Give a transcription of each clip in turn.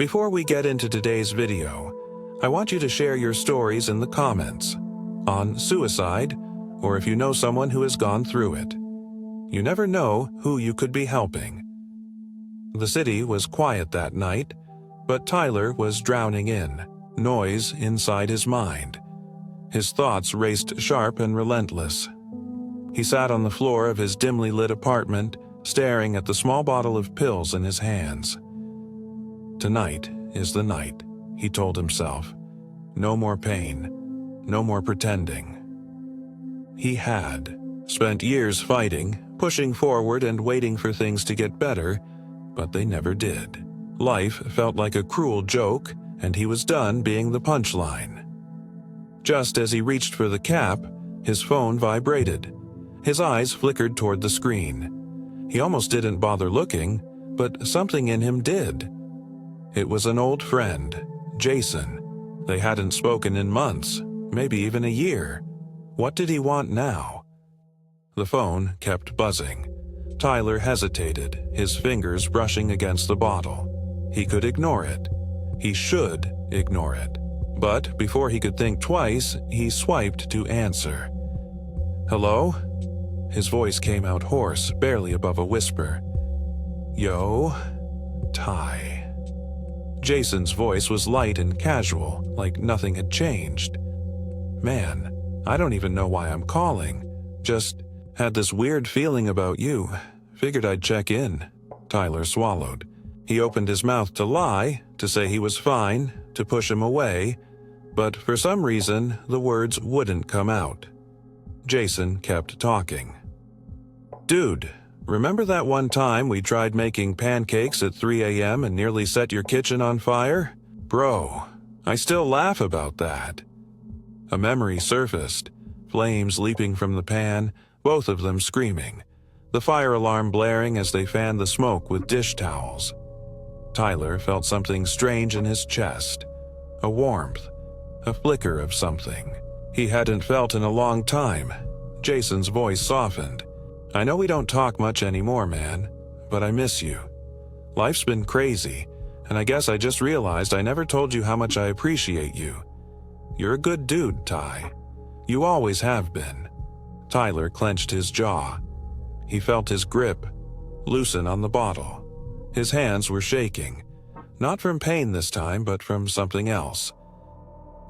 Before we get into today's video, I want you to share your stories in the comments on suicide, or if you know someone who has gone through it. You never know who you could be helping. The city was quiet that night, but Tyler was drowning in noise inside his mind. His thoughts raced sharp and relentless. He sat on the floor of his dimly lit apartment, staring at the small bottle of pills in his hands. Tonight is the night, he told himself. No more pain, no more pretending. He had spent years fighting, pushing forward and waiting for things to get better, but they never did. Life felt like a cruel joke, and he was done being the punchline. Just as he reached for the cap, his phone vibrated. His eyes flickered toward the screen. He almost didn't bother looking, but something in him did. It was an old friend, Jason. They hadn't spoken in months, maybe even a year. What did he want now? The phone kept buzzing. Tyler hesitated, his fingers brushing against the bottle. He could ignore it. He should ignore it. But before he could think twice, he swiped to answer. "Hello?" His voice came out hoarse, barely above a whisper. "Yo, Ty." Jason's voice was light and casual, like nothing had changed. "Man, I don't even know why I'm calling. Just had this weird feeling about you. Figured I'd check in." Tyler swallowed. He opened his mouth to lie, to say he was fine, to push him away, but for some reason, the words wouldn't come out. Jason kept talking. "Dude, remember that one time we tried making pancakes at 3 a.m. and nearly set your kitchen on fire? Bro, I still laugh about that." A memory surfaced, flames leaping from the pan, both of them screaming, the fire alarm blaring as they fanned the smoke with dish towels. Tyler felt something strange in his chest, a warmth, a flicker of something he hadn't felt in a long time. Jason's voice softened. "I know we don't talk much anymore, man, but I miss you. Life's been crazy, and I guess I just realized I never told you how much I appreciate you. You're a good dude, Ty. You always have been." Tyler clenched his jaw. He felt his grip loosen on the bottle. His hands were shaking, not from pain this time, but from something else.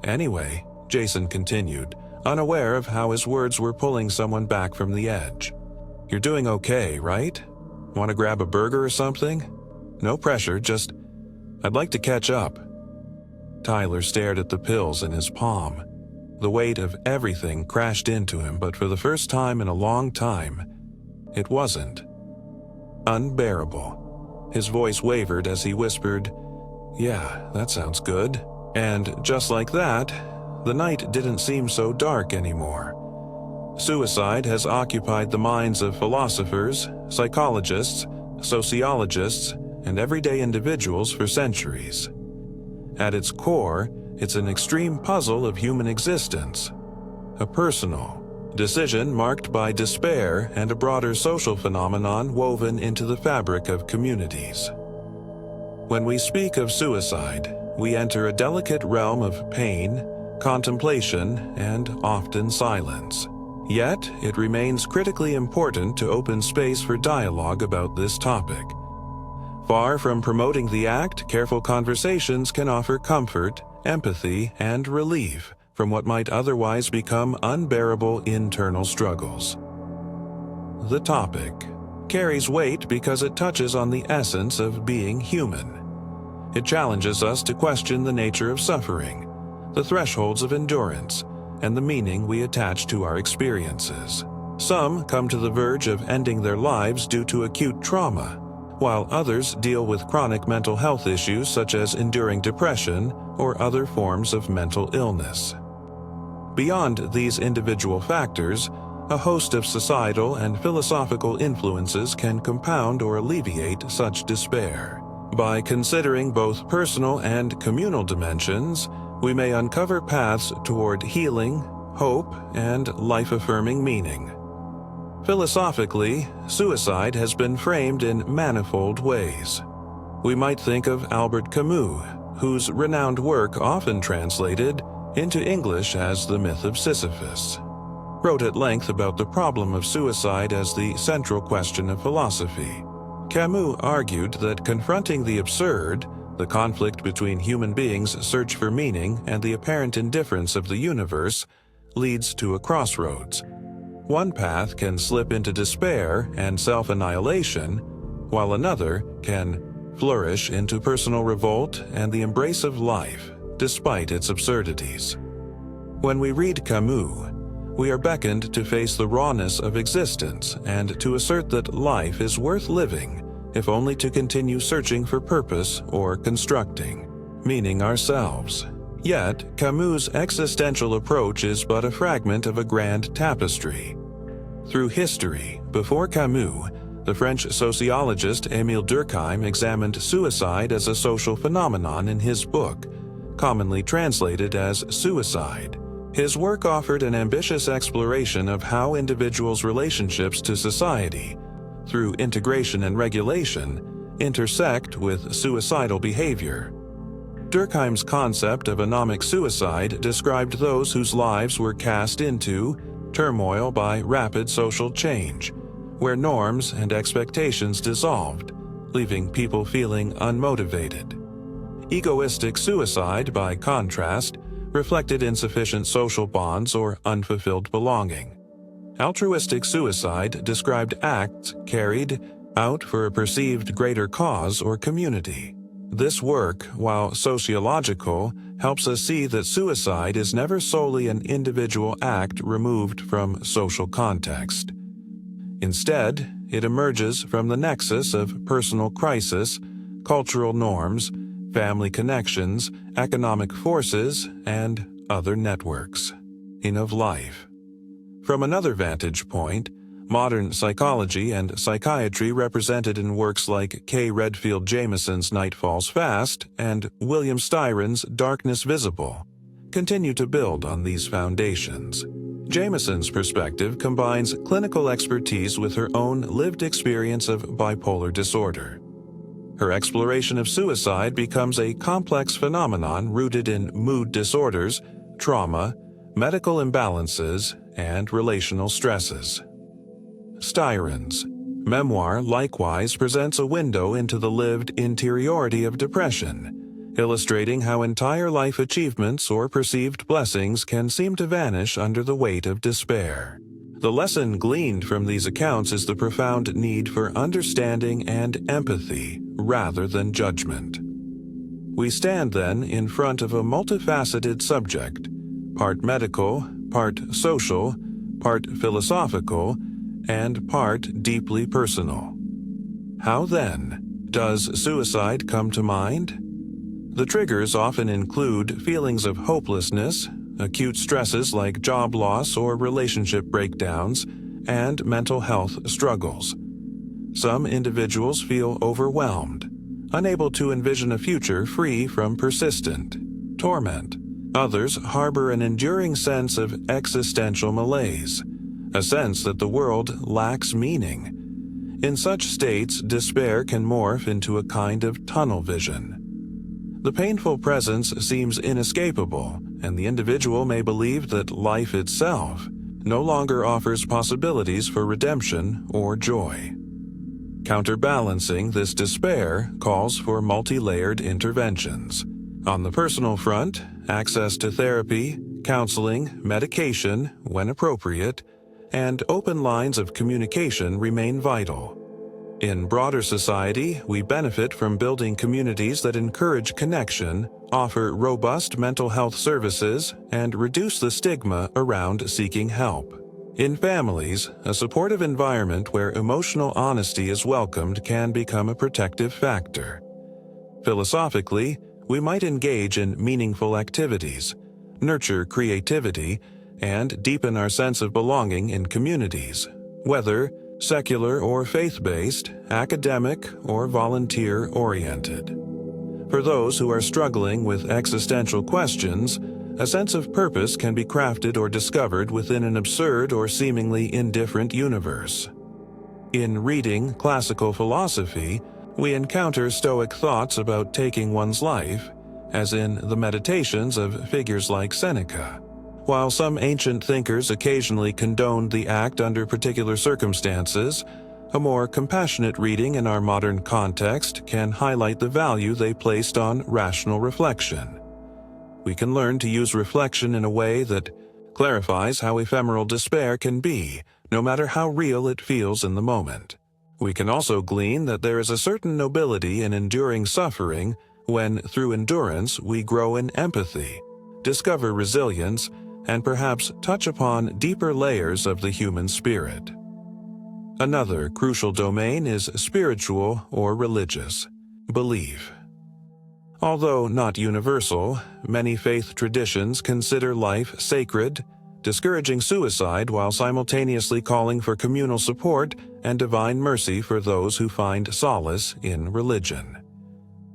"Anyway," Jason continued, unaware of how his words were pulling someone back from the edge. "You're doing okay, right? Want to grab a burger or something? No pressure, just, I'd like to catch up." Tyler stared at the pills in his palm. The weight of everything crashed into him, but for the first time in a long time, it wasn't unbearable. His voice wavered as he whispered, "Yeah, that sounds good." And just like that, the night didn't seem so dark anymore. Suicide has occupied the minds of philosophers, psychologists, sociologists, and everyday individuals for centuries. At its core, it's an extreme puzzle of human existence, a personal decision marked by despair and a broader social phenomenon woven into the fabric of communities. When we speak of suicide, we enter a delicate realm of pain, contemplation, and often silence. Yet, it remains critically important to open space for dialogue about this topic. Far from promoting the act, careful conversations can offer comfort, empathy, and relief from what might otherwise become unbearable internal struggles. The topic carries weight because it touches on the essence of being human. It challenges us to question the nature of suffering, the thresholds of endurance, and the meaning we attach to our experiences. Some come to the verge of ending their lives due to acute trauma, while others deal with chronic mental health issues such as enduring depression or other forms of mental illness. Beyond these individual factors, a host of societal and philosophical influences can compound or alleviate such despair. By considering both personal and communal dimensions, we may uncover paths toward healing, hope, and life-affirming meaning. Philosophically, suicide has been framed in manifold ways. We might think of Albert Camus, whose renowned work, often translated into English as The Myth of Sisyphus, wrote at length about the problem of suicide as the central question of philosophy. Camus argued that confronting the absurd, the conflict between human beings' search for meaning and the apparent indifference of the universe, leads to a crossroads. One path can slip into despair and self-annihilation, while another can flourish into personal revolt and the embrace of life, despite its absurdities. When we read Camus, we are beckoned to face the rawness of existence and to assert that life is worth living, if only to continue searching for purpose or constructing meaning ourselves. Yet, Camus' existential approach is but a fragment of a grand tapestry. Through history, before Camus, the French sociologist Émile Durkheim examined suicide as a social phenomenon in his book, commonly translated as Suicide. His work offered an ambitious exploration of how individuals' relationships to society, through integration and regulation, intersect with suicidal behavior. Durkheim's concept of anomic suicide described those whose lives were cast into turmoil by rapid social change, where norms and expectations dissolved, leaving people feeling unmotivated. Egoistic suicide, by contrast, reflected insufficient social bonds or unfulfilled belonging. Altruistic suicide described acts carried out for a perceived greater cause or community. This work, while sociological, helps us see that suicide is never solely an individual act removed from social context. Instead, it emerges from the nexus of personal crisis, cultural norms, family connections, economic forces, and other networks of life. From another vantage point, modern psychology and psychiatry, represented in works like K. Redfield Jamison's Night Falls Fast and William Styron's Darkness Visible, continue to build on these foundations. Jamison's perspective combines clinical expertise with her own lived experience of bipolar disorder. Her exploration of suicide becomes a complex phenomenon rooted in mood disorders, trauma, medical imbalances, and relational stresses. Styron's memoir likewise presents a window into the lived interiority of depression, illustrating how entire life achievements or perceived blessings can seem to vanish under the weight of despair. The lesson gleaned from these accounts is the profound need for understanding and empathy rather than judgment. We stand then in front of a multifaceted subject, part medical, part social, part philosophical, and part deeply personal. How then does suicide come to mind? The triggers often include feelings of hopelessness, acute stresses like job loss or relationship breakdowns, and mental health struggles. Some individuals feel overwhelmed, unable to envision a future free from persistent torment. Others harbor an enduring sense of existential malaise, a sense that the world lacks meaning. In such states, despair can morph into a kind of tunnel vision. The painful presence seems inescapable, and the individual may believe that life itself no longer offers possibilities for redemption or joy. Counterbalancing this despair calls for multi-layered interventions. On the personal front, access to therapy, counseling, medication, when appropriate, and open lines of communication remain vital. In broader society, we benefit from building communities that encourage connection, offer robust mental health services, and reduce the stigma around seeking help. In families, a supportive environment where emotional honesty is welcomed can become a protective factor. Philosophically, we might engage in meaningful activities, nurture creativity, and deepen our sense of belonging in communities, whether secular or faith-based, academic or volunteer-oriented. For those who are struggling with existential questions, a sense of purpose can be crafted or discovered within an absurd or seemingly indifferent universe. In reading classical philosophy, We encounter Stoic thoughts about taking one's life, as in the meditations of figures like Seneca. While some ancient thinkers occasionally condoned the act under particular circumstances, a more compassionate reading in our modern context can highlight the value they placed on rational reflection. We can learn to use reflection in a way that clarifies how ephemeral despair can be, no matter how real it feels in the moment. We can also glean that there is a certain nobility in enduring suffering when, through endurance, we grow in empathy, discover resilience, and perhaps touch upon deeper layers of the human spirit. Another crucial domain is spiritual or religious belief. Although not universal, many faith traditions consider life sacred, discouraging suicide while simultaneously calling for communal support and divine mercy for those who find solace in religion.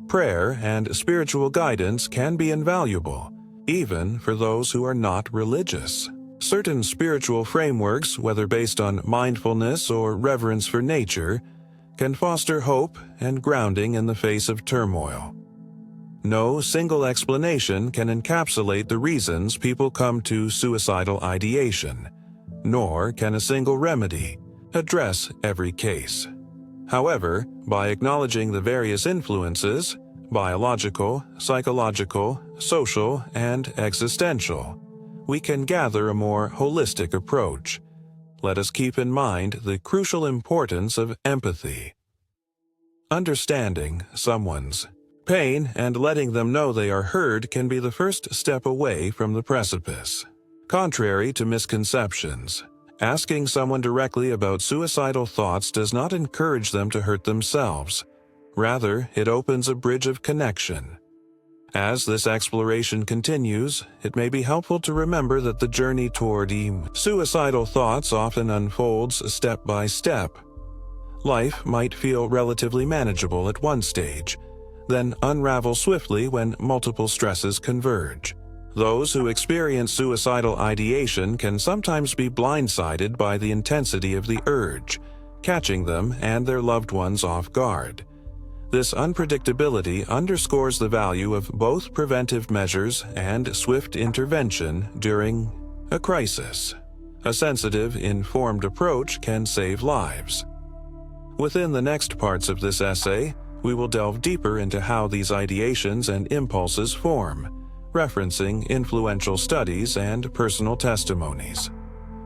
Prayer and spiritual guidance can be invaluable, even for those who are not religious. Certain spiritual frameworks, whether based on mindfulness or reverence for nature, can foster hope and grounding in the face of turmoil. No single explanation can encapsulate the reasons people come to suicidal ideation, nor can a single remedy address every case. However, by acknowledging the various influences, biological, psychological, social, and existential, we can gather a more holistic approach. Let us keep in mind the crucial importance of empathy. Understanding someone's pain and letting them know they are heard can be the first step away from the precipice. Contrary to misconceptions, asking someone directly about suicidal thoughts does not encourage them to hurt themselves. Rather, it opens a bridge of connection. As this exploration continues, it may be helpful to remember that the journey toward suicidal thoughts often unfolds step by step. Life might feel relatively manageable at one stage, then unravel swiftly when multiple stresses converge. Those who experience suicidal ideation can sometimes be blindsided by the intensity of the urge, catching them and their loved ones off guard. This unpredictability underscores the value of both preventive measures and swift intervention during a crisis. A sensitive, informed approach can save lives. Within the next parts of this essay, we will delve deeper into how these ideations and impulses form, referencing influential studies and personal testimonies.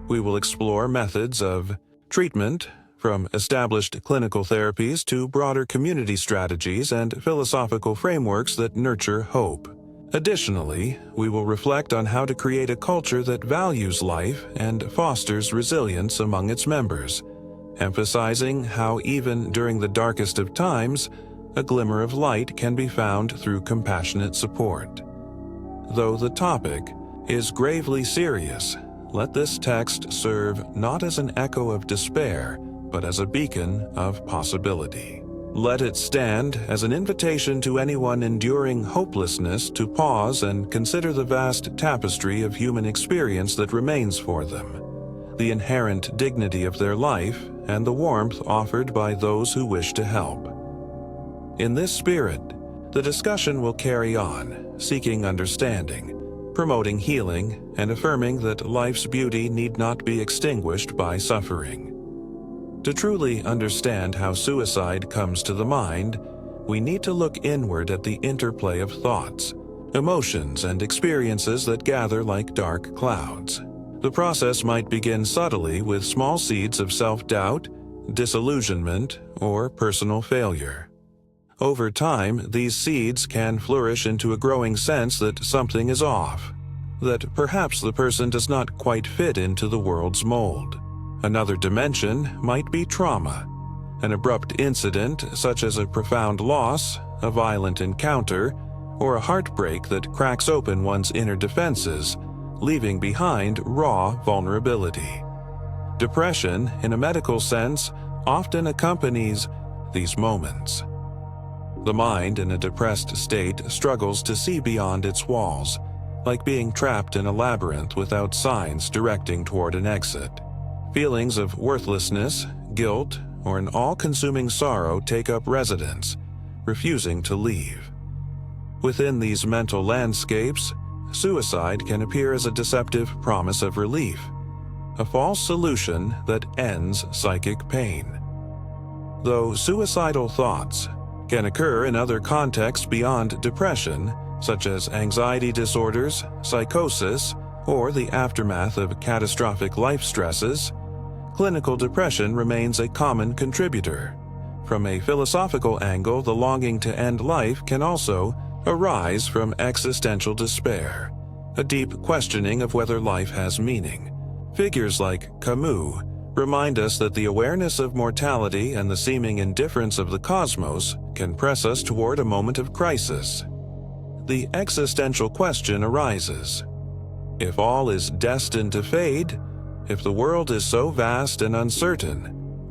We will explore methods of treatment, from established clinical therapies to broader community strategies and philosophical frameworks that nurture hope. Additionally, we will reflect on how to create a culture that values life and fosters resilience among its members, emphasizing how even during the darkest of times, a glimmer of light can be found through compassionate support. Though the topic is gravely serious, let this text serve not as an echo of despair, but as a beacon of possibility. Let it stand as an invitation to anyone enduring hopelessness to pause and consider the vast tapestry of human experience that remains for them, the inherent dignity of their life, and the warmth offered by those who wish to help. In this spirit, the discussion will carry on, seeking understanding, promoting healing, and affirming that life's beauty need not be extinguished by suffering. To truly understand how suicide comes to the mind, we need to look inward at the interplay of thoughts, emotions, and experiences that gather like dark clouds. The process might begin subtly with small seeds of self-doubt, disillusionment, or personal failure. Over time, these seeds can flourish into a growing sense that something is off, that perhaps the person does not quite fit into the world's mold. Another dimension might be trauma. An abrupt incident, such as a profound loss, a violent encounter, or a heartbreak that cracks open one's inner defenses, leaving behind raw vulnerability. Depression, in a medical sense, often accompanies these moments. The mind in a depressed state struggles to see beyond its walls, like being trapped in a labyrinth without signs directing toward an exit. Feelings of worthlessness, guilt, or an all-consuming sorrow take up residence, refusing to leave. Within these mental landscapes, suicide can appear as a deceptive promise of relief, a false solution that ends psychic pain. Though suicidal thoughts can occur in other contexts beyond depression, such as anxiety disorders, psychosis, or the aftermath of catastrophic life stresses, clinical depression remains a common contributor. From a philosophical angle, the longing to end life can also arise from existential despair, a deep questioning of whether life has meaning. Figures like Camus remind us that the awareness of mortality and the seeming indifference of the cosmos can press us toward a moment of crisis. The existential question arises: if all is destined to fade, if the world is so vast and uncertain,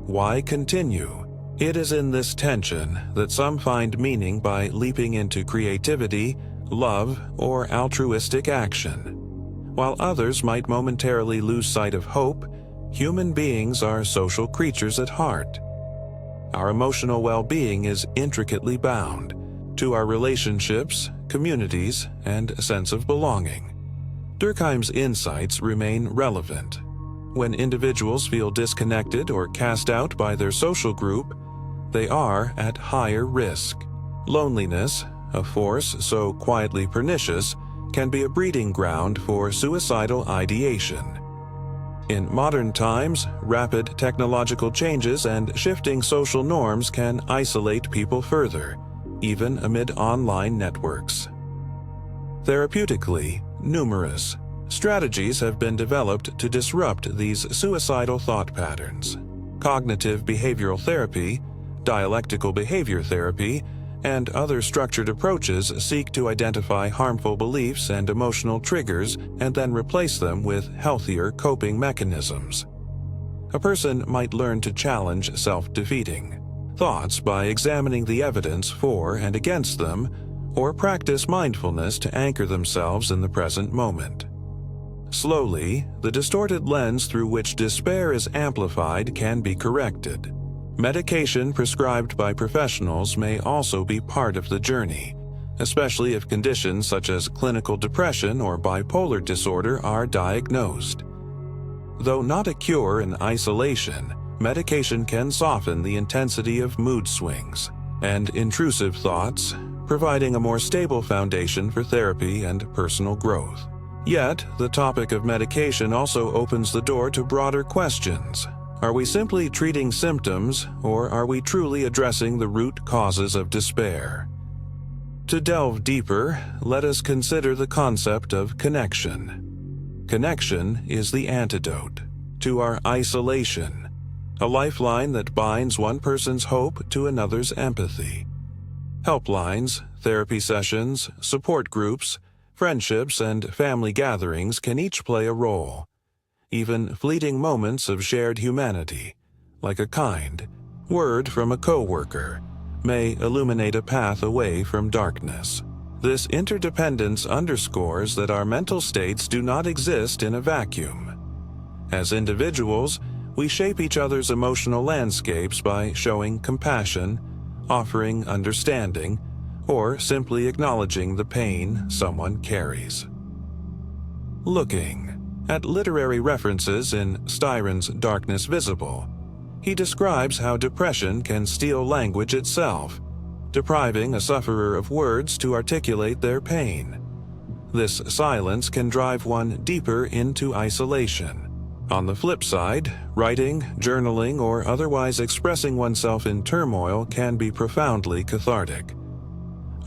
why continue? It is in this tension that some find meaning by leaping into creativity, love, or altruistic action. While others might momentarily lose sight of hope, human beings are social creatures at heart. Our emotional well-being is intricately bound to our relationships, communities, and a sense of belonging. Durkheim's insights remain relevant. When individuals feel disconnected or cast out by their social group, they are at higher risk. Loneliness, a force so quietly pernicious, can be a breeding ground for suicidal ideation. In modern times, rapid technological changes and shifting social norms can isolate people further, even amid online networks. Therapeutically, numerous strategies have been developed to disrupt these suicidal thought patterns. Cognitive behavioral therapy, dialectical behavior therapy, and other structured approaches seek to identify harmful beliefs and emotional triggers and then replace them with healthier coping mechanisms. A person might learn to challenge self-defeating thoughts by examining the evidence for and against them, or practice mindfulness to anchor themselves in the present moment. Slowly, the distorted lens through which despair is amplified can be corrected. Medication prescribed by professionals may also be part of the journey, especially if conditions such as clinical depression or bipolar disorder are diagnosed. Though not a cure in isolation, medication can soften the intensity of mood swings and intrusive thoughts, providing a more stable foundation for therapy and personal growth. Yet, the topic of medication also opens the door to broader questions. Are we simply treating symptoms, or are we truly addressing the root causes of despair? To delve deeper, let us consider the concept of connection. Connection is the antidote to our isolation, a lifeline that binds one person's hope to another's empathy. Helplines, therapy sessions, support groups, friendships, and family gatherings can each play a role. Even fleeting moments of shared humanity, like a kind word from a coworker, may illuminate a path away from darkness. This interdependence underscores that our mental states do not exist in a vacuum. As individuals, we shape each other's emotional landscapes by showing compassion, offering understanding, or simply acknowledging the pain someone carries. Looking at literary references in Styron's Darkness Visible, he describes how depression can steal language itself, depriving a sufferer of words to articulate their pain. This silence can drive one deeper into isolation. On the flip side, writing, journaling, or otherwise expressing oneself in turmoil can be profoundly cathartic.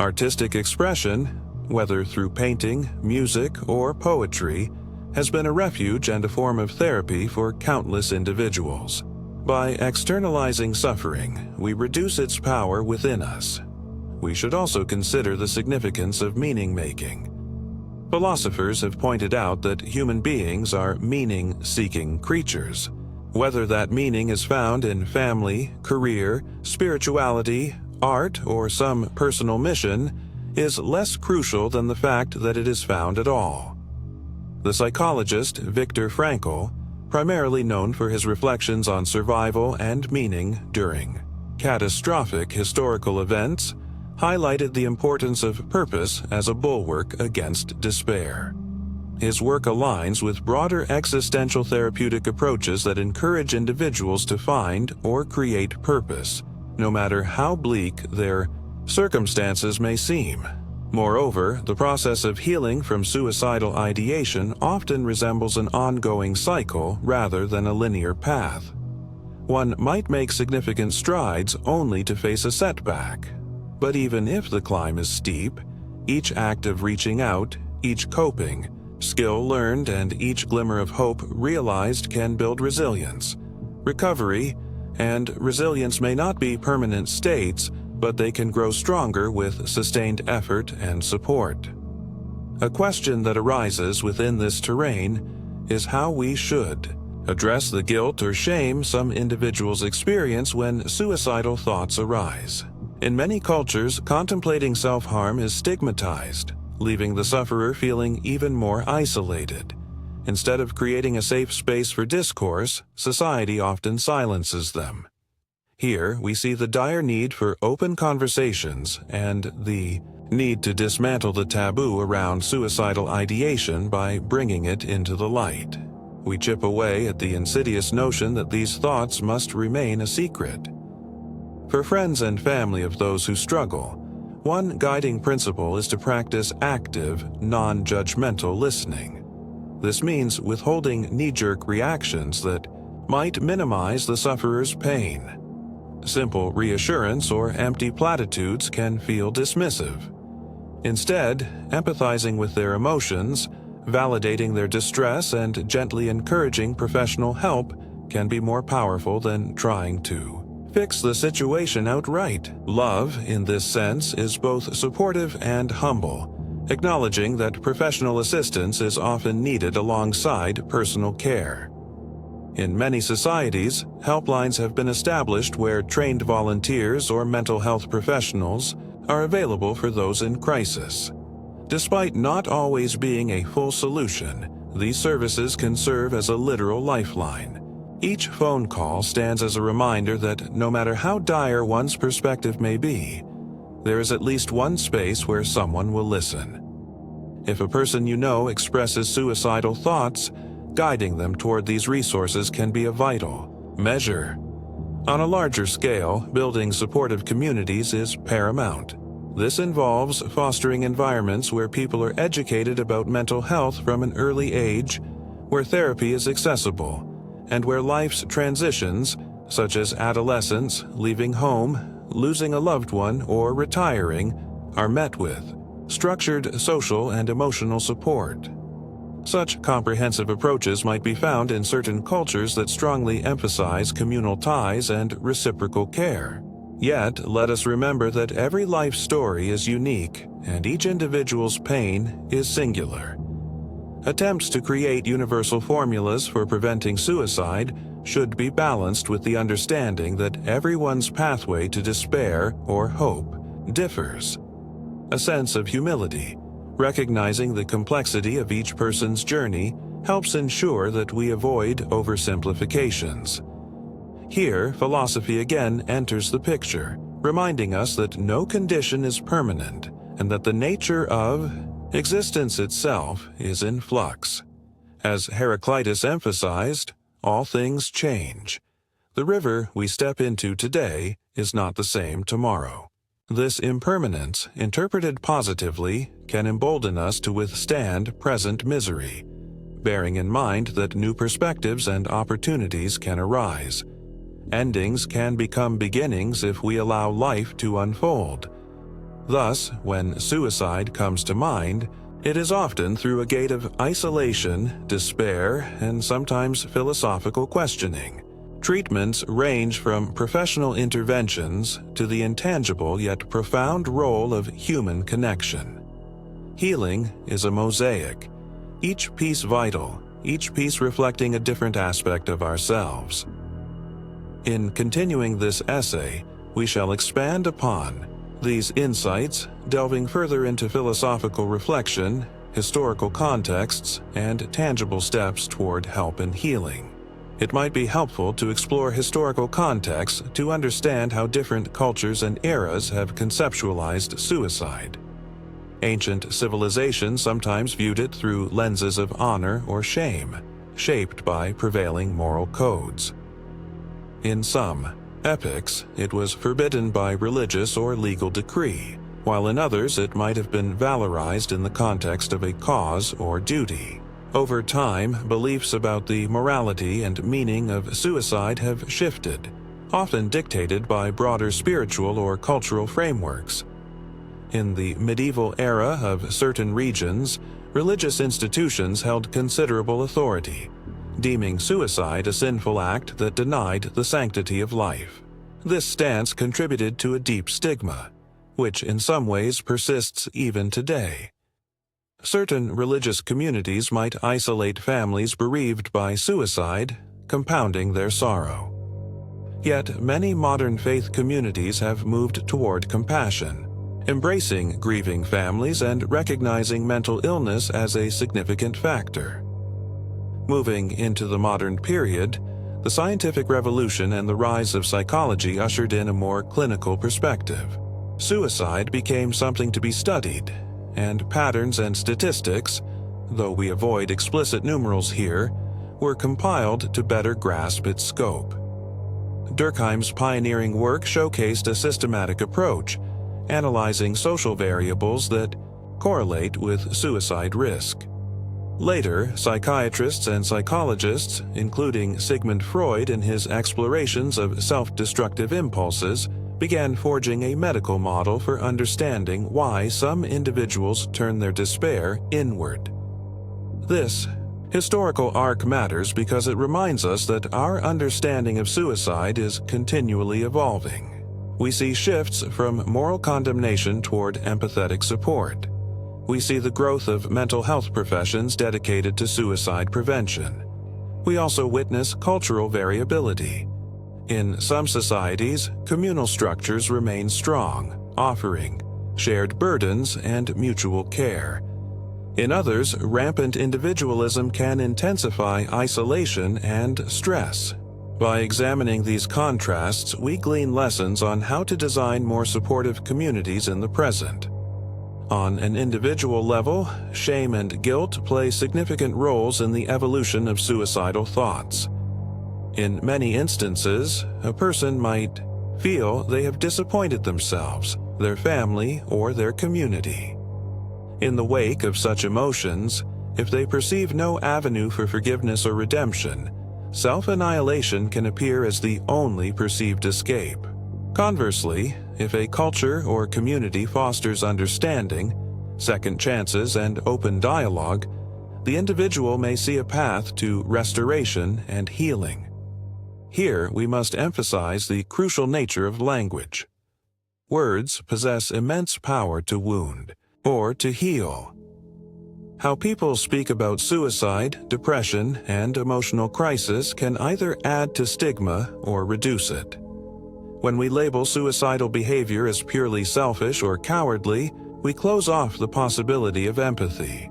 Artistic expression, whether through painting, music, or poetry, has been a refuge and a form of therapy for countless individuals. By externalizing suffering, we reduce its power within us. We should also consider the significance of meaning-making. Philosophers have pointed out that human beings are meaning-seeking creatures. Whether that meaning is found in family, career, spirituality, art, or some personal mission is less crucial than the fact that it is found at all. The psychologist Viktor Frankl primarily known for his reflections on survival and meaning during catastrophic historical events, highlighted the importance of purpose as a bulwark against despair. His work aligns with broader existential therapeutic approaches that encourage individuals to find or create purpose, no matter how bleak their circumstances may seem. Moreover, the process of healing from suicidal ideation often resembles an ongoing cycle rather than a linear path. One might make significant strides only to face a setback. But even if the climb is steep, each act of reaching out, each coping, skill learned, and each glimmer of hope realized can build resilience. Recovery and resilience may not be permanent states, but they can grow stronger with sustained effort and support. A question that arises within this terrain is how we should address the guilt or shame some individuals experience when suicidal thoughts arise. In many cultures, contemplating self-harm is stigmatized, leaving the sufferer feeling even more isolated. Instead of creating a safe space for discourse, society often silences them. Here, we see the dire need for open conversations and the need to dismantle the taboo around suicidal ideation by bringing it into the light. We chip away at the insidious notion that these thoughts must remain a secret. For friends and family of those who struggle, one guiding principle is to practice active, non-judgmental listening. This means withholding knee-jerk reactions that might minimize the sufferer's pain. Simple reassurance or empty platitudes can feel dismissive. Instead, empathizing with their emotions, validating their distress, and gently encouraging professional help can be more powerful than trying to fix the situation outright. Love, in this sense, is both supportive and humble, acknowledging that professional assistance is often needed alongside personal care. In many societies, helplines have been established where trained volunteers or mental health professionals are available for those in crisis. Despite not always being a full solution, these services can serve as a literal lifeline. Each phone call stands as a reminder that no matter how dire one's perspective may be, there is at least one space where someone will listen. If a person you know expresses suicidal thoughts, guiding them toward these resources can be a vital measure. On a larger scale, building supportive communities is paramount. This involves fostering environments where people are educated about mental health from an early age, where therapy is accessible, and where life's transitions, such as adolescence, leaving home, losing a loved one, or retiring, are met with structured social and emotional support. Such comprehensive approaches might be found in certain cultures that strongly emphasize communal ties and reciprocal care. Yet, let us remember that every life story is unique, and each individual's pain is singular. Attempts to create universal formulas for preventing suicide should be balanced with the understanding that everyone's pathway to despair or hope differs. A sense of humility, recognizing the complexity of each person's journey, helps ensure that we avoid oversimplifications. Here, philosophy again enters the picture, reminding us that no condition is permanent and that the nature of existence itself is in flux. As Heraclitus emphasized, all things change. The river we step into today is not the same tomorrow. This impermanence, interpreted positively, can embolden us to withstand present misery, bearing in mind that new perspectives and opportunities can arise. Endings can become beginnings if we allow life to unfold. Thus, when suicide comes to mind, it is often through a gate of isolation, despair, and sometimes philosophical questioning. Treatments range from professional interventions to the intangible yet profound role of human connection. Healing is a mosaic, each piece vital, each piece reflecting a different aspect of ourselves. In continuing this essay, we shall expand upon these insights, delving further into philosophical reflection, historical contexts, and tangible steps toward help and healing. It might be helpful to explore historical contexts to understand how different cultures and eras have conceptualized suicide. Ancient civilizations sometimes viewed it through lenses of honor or shame, shaped by prevailing moral codes. In some epochs, it was forbidden by religious or legal decree, while in others it might have been valorized in the context of a cause or duty. Over time, beliefs about the morality and meaning of suicide have shifted, often dictated by broader spiritual or cultural frameworks. In the medieval era of certain regions, religious institutions held considerable authority, deeming suicide a sinful act that denied the sanctity of life. This stance contributed to a deep stigma, which in some ways persists even today. Certain religious communities might isolate families bereaved by suicide, compounding their sorrow. Yet many modern faith communities have moved toward compassion, embracing grieving families and recognizing mental illness as a significant factor. Moving into the modern period, the scientific revolution and the rise of psychology ushered in a more clinical perspective. Suicide became something to be studied, and patterns and statistics, though we avoid explicit numerals here, were compiled to better grasp its scope. Durkheim's pioneering work showcased a systematic approach, analyzing social variables that correlate with suicide risk. Later, psychiatrists and psychologists, including Sigmund Freud in his explorations of self-destructive impulses, began forging a medical model for understanding why some individuals turn their despair inward. This historical arc matters because it reminds us that our understanding of suicide is continually evolving. We see shifts from moral condemnation toward empathetic support. We see the growth of mental health professions dedicated to suicide prevention. We also witness cultural variability. In some societies, communal structures remain strong, offering shared burdens and mutual care. In others, rampant individualism can intensify isolation and stress. By examining these contrasts, we glean lessons on how to design more supportive communities in the present. On an individual level, shame and guilt play significant roles in the evolution of suicidal thoughts. In many instances, a person might feel they have disappointed themselves, their family, or their community. In the wake of such emotions, if they perceive no avenue for forgiveness or redemption, self-annihilation can appear as the only perceived escape. Conversely, if a culture or community fosters understanding, second chances, and open dialogue, the individual may see a path to restoration and healing. Here, we must emphasize the crucial nature of language. Words possess immense power to wound or to heal. How people speak about suicide, depression, and emotional crisis can either add to stigma or reduce it. When we label suicidal behavior as purely selfish or cowardly, we close off the possibility of empathy.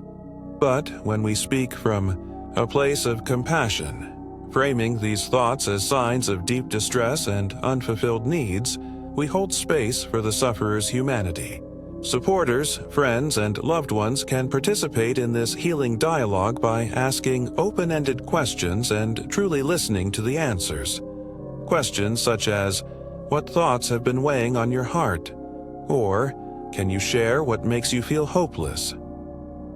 But when we speak from a place of compassion, framing these thoughts as signs of deep distress and unfulfilled needs, we hold space for the sufferer's humanity. Supporters, friends, and loved ones can participate in this healing dialogue by asking open-ended questions and truly listening to the answers. Questions such as, "What thoughts have been weighing on your heart?" Or, "Can you share what makes you feel hopeless?"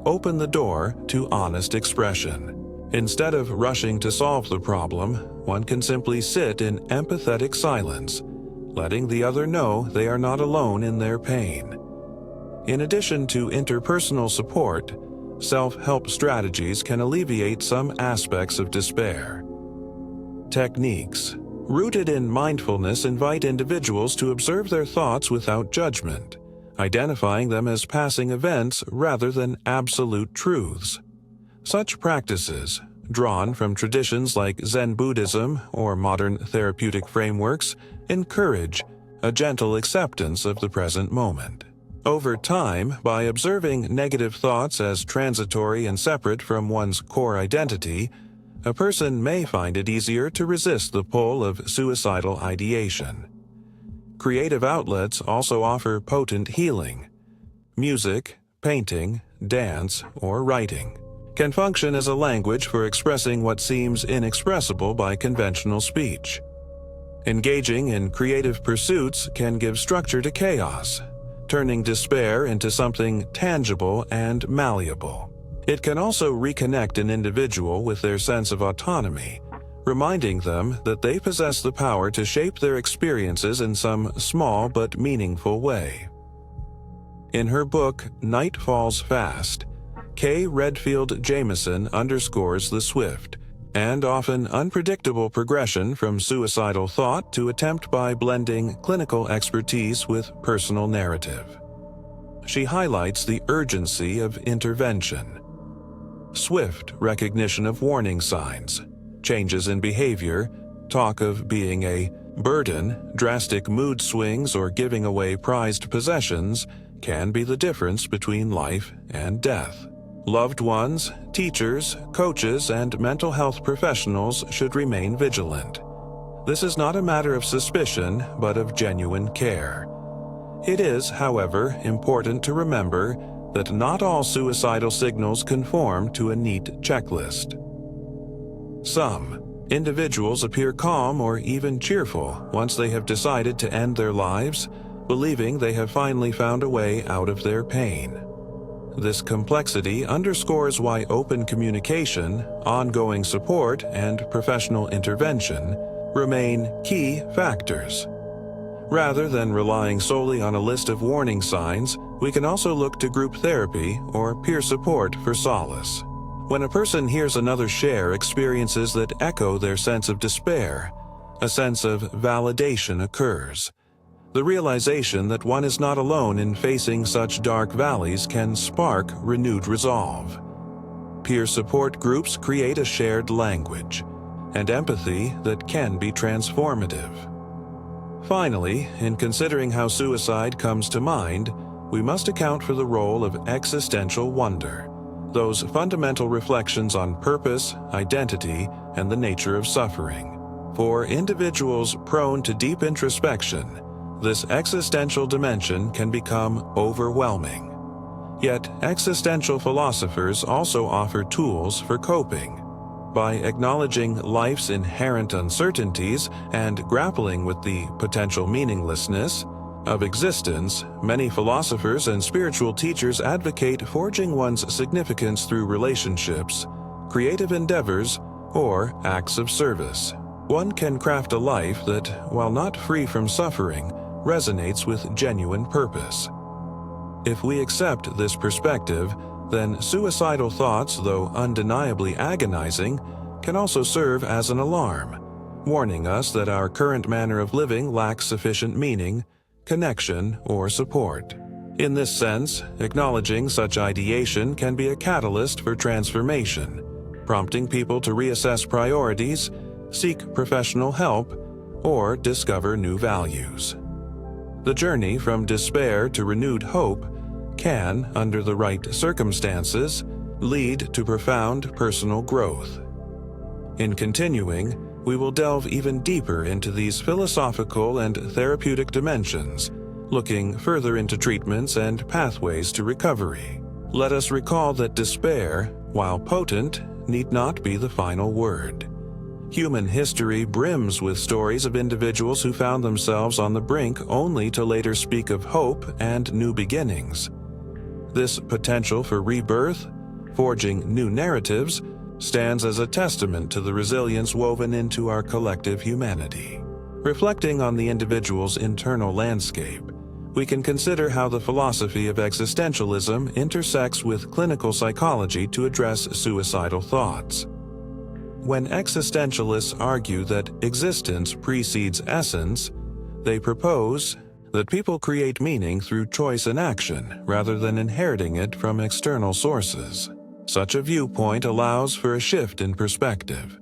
Open the door to honest expression. Instead of rushing to solve the problem, one can simply sit in empathetic silence, letting the other know they are not alone in their pain. In addition to interpersonal support, self-help strategies can alleviate some aspects of despair. Techniques rooted in mindfulness invite individuals to observe their thoughts without judgment, identifying them as passing events rather than absolute truths. Such practices, drawn from traditions like Zen Buddhism or modern therapeutic frameworks, encourage a gentle acceptance of the present moment. Over time, by observing negative thoughts as transitory and separate from one's core identity, a person may find it easier to resist the pull of suicidal ideation. Creative outlets also offer potent healing. Music, painting, dance, or writing can function as a language for expressing what seems inexpressible by conventional speech. Engaging in creative pursuits can give structure to chaos, turning despair into something tangible and malleable. It can also reconnect an individual with their sense of autonomy, reminding them that they possess the power to shape their experiences in some small but meaningful way. In her book, Night Falls Fast, Kay Redfield Jamison underscores the swift and often unpredictable progression from suicidal thought to attempt by blending clinical expertise with personal narrative. She highlights the urgency of intervention. Swift recognition of warning signs, changes in behavior, talk of being a burden, drastic mood swings, or giving away prized possessions can be the difference between life and death. Loved ones, teachers, coaches, and mental health professionals should remain vigilant. This is not a matter of suspicion, but of genuine care. It is, however, important to remember that not all suicidal signals conform to a neat checklist. Some individuals appear calm or even cheerful once they have decided to end their lives, believing they have finally found a way out of their pain. This complexity underscores why open communication, ongoing support, and professional intervention remain key factors. Rather than relying solely on a list of warning signs, we can also look to group therapy or peer support for solace. When a person hears another share experiences that echo their sense of despair, a sense of validation occurs. The realization that one is not alone in facing such dark valleys can spark renewed resolve. Peer support groups create a shared language and empathy that can be transformative. Finally, in considering how suicide comes to mind, we must account for the role of existential wonder, those fundamental reflections on purpose, identity, and the nature of suffering. For individuals prone to deep introspection, this existential dimension can become overwhelming. Yet, existential philosophers also offer tools for coping. By acknowledging life's inherent uncertainties and grappling with the potential meaninglessness of existence, many philosophers and spiritual teachers advocate forging one's significance through relationships, creative endeavors, or acts of service. One can craft a life that, while not free from suffering, resonates with genuine purpose. If we accept this perspective, then suicidal thoughts, though undeniably agonizing, can also serve as an alarm, warning us that our current manner of living lacks sufficient meaning, connection, or support. In this sense, acknowledging such ideation can be a catalyst for transformation, prompting people to reassess priorities, seek professional help, or discover new values. The journey from despair to renewed hope can, under the right circumstances, lead to profound personal growth. In continuing, we will delve even deeper into these philosophical and therapeutic dimensions, looking further into treatments and pathways to recovery. Let us recall that despair, while potent, need not be the final word. Human history brims with stories of individuals who found themselves on the brink only to later speak of hope and new beginnings. This potential for rebirth, forging new narratives, stands as a testament to the resilience woven into our collective humanity. Reflecting on the individual's internal landscape, we can consider how the philosophy of existentialism intersects with clinical psychology to address suicidal thoughts. When existentialists argue that existence precedes essence, they propose that people create meaning through choice and action rather than inheriting it from external sources. Such a viewpoint allows for a shift in perspective.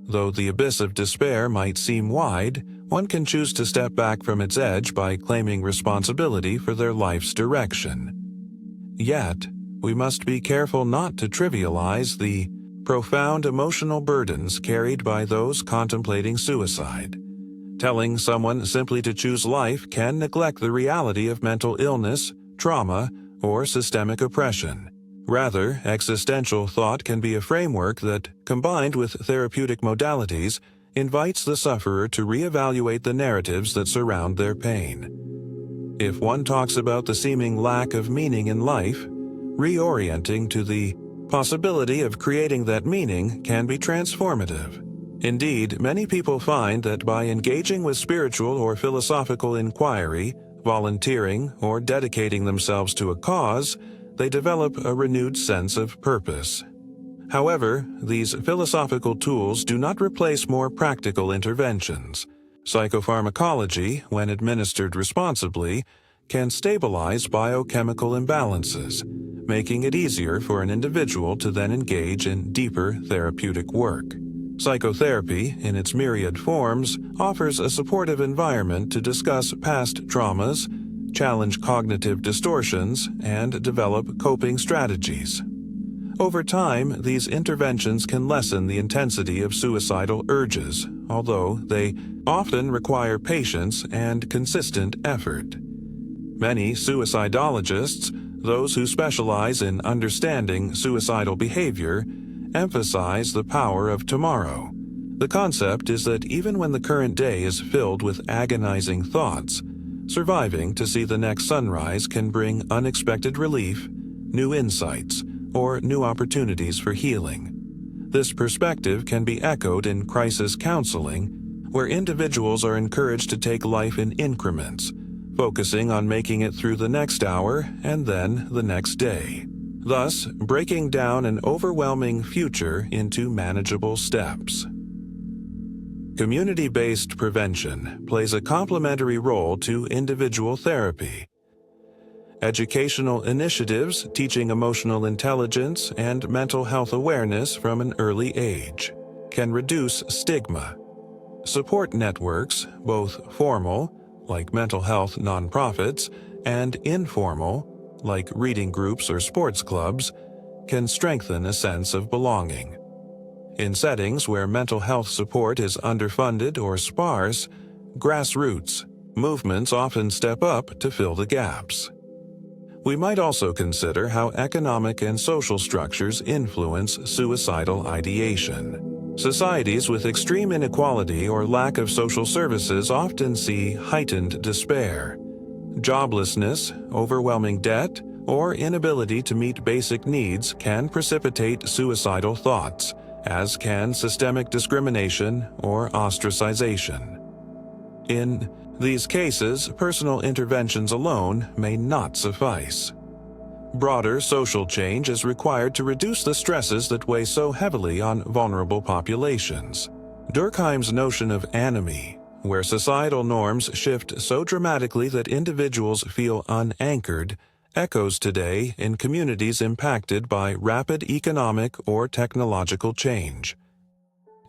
Though the abyss of despair might seem wide, one can choose to step back from its edge by claiming responsibility for their life's direction. Yet, we must be careful not to trivialize the profound emotional burdens carried by those contemplating suicide. Telling someone simply to choose life can neglect the reality of mental illness, trauma, or systemic oppression. Rather, existential thought can be a framework that, combined with therapeutic modalities, invites the sufferer to reevaluate the narratives that surround their pain. If one talks about the seeming lack of meaning in life, reorienting to the possibility of creating that meaning can be transformative. Indeed, many people find that by engaging with spiritual or philosophical inquiry, volunteering, or dedicating themselves to a cause, they develop a renewed sense of purpose. However, these philosophical tools do not replace more practical interventions. Psychopharmacology, when administered responsibly, can stabilize biochemical imbalances, making it easier for an individual to then engage in deeper therapeutic work. Psychotherapy, in its myriad forms, offers a supportive environment to discuss past traumas, challenge cognitive distortions, and develop coping strategies. Over time, these interventions can lessen the intensity of suicidal urges, although they often require patience and consistent effort. Many suicidologists, those who specialize in understanding suicidal behavior, emphasize the power of tomorrow. The concept is that even when the current day is filled with agonizing thoughts, surviving to see the next sunrise can bring unexpected relief, new insights, or new opportunities for healing. This perspective can be echoed in crisis counseling, where individuals are encouraged to take life in increments, focusing on making it through the next hour and then the next day, thus breaking down an overwhelming future into manageable steps. Community-based prevention plays a complementary role to individual therapy. Educational initiatives teaching emotional intelligence and mental health awareness from an early age can reduce stigma. Support networks, both formal, like mental health nonprofits, and informal, like reading groups or sports clubs, can strengthen a sense of belonging. In settings where mental health support is underfunded or sparse, grassroots movements often step up to fill the gaps. We might also consider how economic and social structures influence suicidal ideation. Societies with extreme inequality or lack of social services often see heightened despair. Joblessness, overwhelming debt, or inability to meet basic needs can precipitate suicidal thoughts, as can systemic discrimination or ostracization. In these cases, personal interventions alone may not suffice. Broader social change is required to reduce the stresses that weigh so heavily on vulnerable populations. Durkheim's notion of anomie, where societal norms shift so dramatically that individuals feel unanchored, echoes today in communities impacted by rapid economic or technological change.